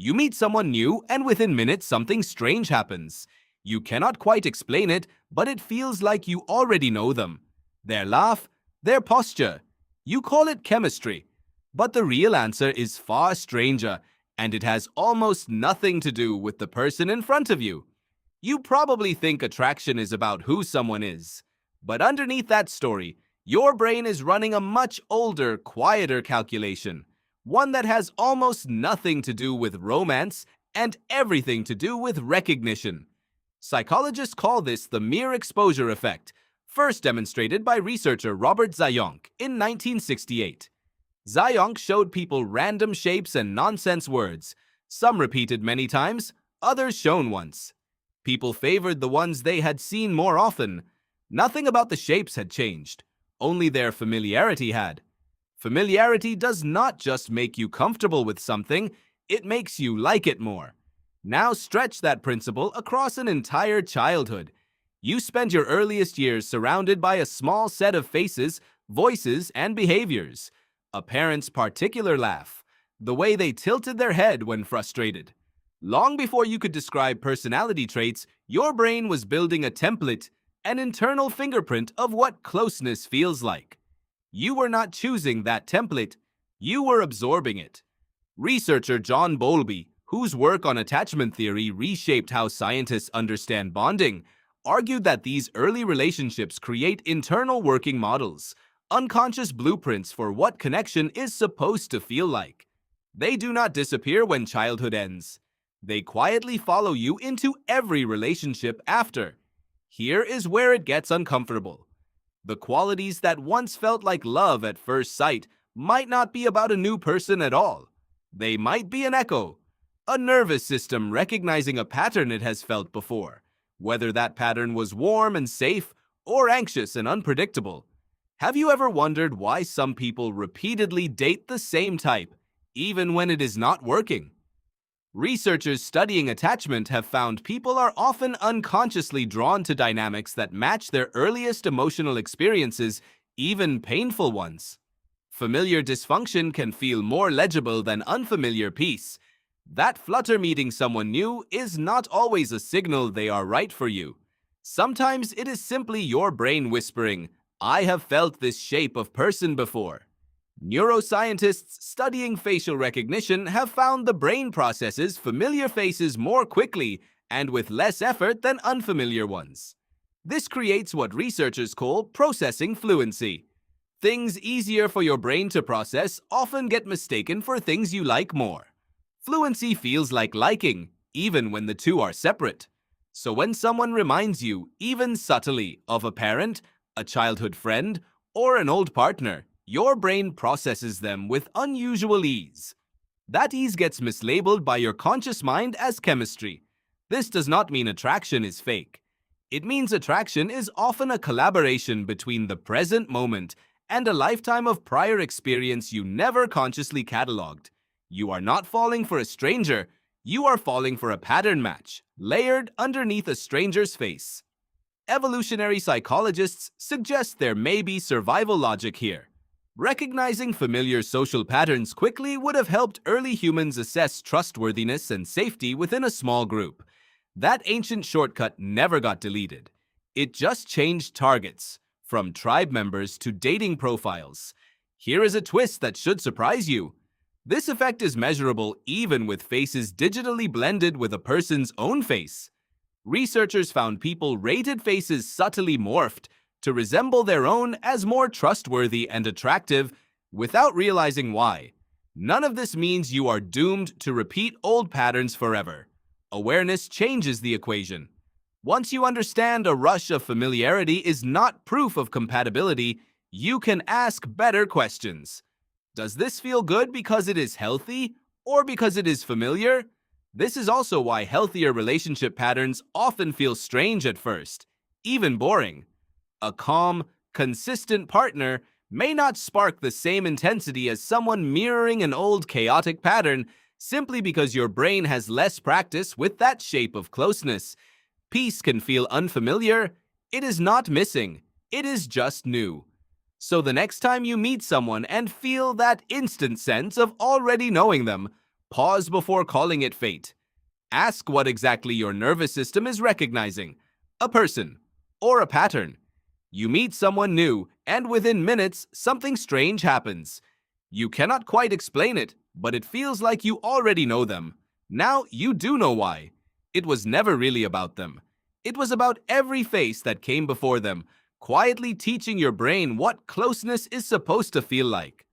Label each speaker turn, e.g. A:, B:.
A: You meet someone new, and within minutes, something strange happens. You cannot quite explain it, but it feels like you already know them. Their laugh, their posture. You call it chemistry. But the real answer is far stranger, and it has almost nothing to do with the person in front of you. You probably think attraction is about who someone is. But underneath that story, your brain is running a much older, quieter calculation. One that has almost nothing to do with romance and everything to do with recognition. Psychologists call this the mere exposure effect, first demonstrated by researcher Robert Zayonk in 1968. Zayonk showed people random shapes and nonsense words, some repeated many times, others shown once. People favored the ones they had seen more often. Nothing about the shapes had changed, only their familiarity had. Familiarity does not just make you comfortable with something, it makes you like it more. Now stretch that principle across an entire childhood. You spend your earliest years surrounded by a small set of faces, voices, and behaviors. A parent's particular laugh, the way they tilted their head when frustrated. Long before you could describe personality traits, your brain was building a template, an internal fingerprint of what closeness feels like. You were not choosing that template, you were absorbing it. Researcher John Bowlby, whose work on attachment theory reshaped how scientists understand bonding, argued that these early relationships create internal working models, unconscious blueprints for what connection is supposed to feel like. They do not disappear when childhood ends. They quietly follow you into every relationship after. Here is where it gets uncomfortable. The qualities that once felt like love at first sight might not be about a new person at all. They might be an echo, a nervous system recognizing a pattern it has felt before, whether that pattern was warm and safe or anxious and unpredictable. Have you ever wondered why some people repeatedly date the same type, even when it is not working? Researchers studying attachment have found people are often unconsciously drawn to dynamics that match their earliest emotional experiences, even painful ones. Familiar dysfunction can feel more legible than unfamiliar peace. That flutter meeting someone new is not always a signal they are right for you. Sometimes it is simply your brain whispering, "I have felt this shape of person before." Neuroscientists studying facial recognition have found the brain processes familiar faces more quickly and with less effort than unfamiliar ones. This creates what researchers call processing fluency. Things easier for your brain to process often get mistaken for things you like more. Fluency feels like liking, even when the two are separate. So when someone reminds you, even subtly, of a parent, a childhood friend, or an old partner, your brain processes them with unusual ease. That ease gets mislabeled by your conscious mind as chemistry. This does not mean attraction is fake. It means attraction is often a collaboration between the present moment and a lifetime of prior experience you never consciously cataloged. You are not falling for a stranger, you are falling for a pattern match, layered underneath a stranger's face. Evolutionary psychologists suggest there may be survival logic here. Recognizing familiar social patterns quickly would have helped early humans assess trustworthiness and safety within a small group. That ancient shortcut never got deleted. It just changed targets, from tribe members to dating profiles. Here is a twist that should surprise you. This effect is measurable even with faces digitally blended with a person's own face. Researchers found people rated faces subtly morphed to resemble their own as more trustworthy and attractive without realizing why. None of this means you are doomed to repeat old patterns forever. Awareness changes the equation. Once you understand a rush of familiarity is not proof of compatibility, you can ask better questions. Does this feel good because it is healthy or because it is familiar? This is also why healthier relationship patterns often feel strange at first, even boring. A calm, consistent partner may not spark the same intensity as someone mirroring an old chaotic pattern simply because your brain has less practice with that shape of closeness. Peace can feel unfamiliar. It is not missing. It is just new. So the next time you meet someone and feel that instant sense of already knowing them, Pause before calling it fate. Ask what exactly your nervous system is recognizing: a person or a pattern. You meet someone new, and within minutes, something strange happens. You cannot quite explain it, but it feels like you already know them. Now you do know why. It was never really about them. It was about every face that came before them, quietly teaching your brain what closeness is supposed to feel like.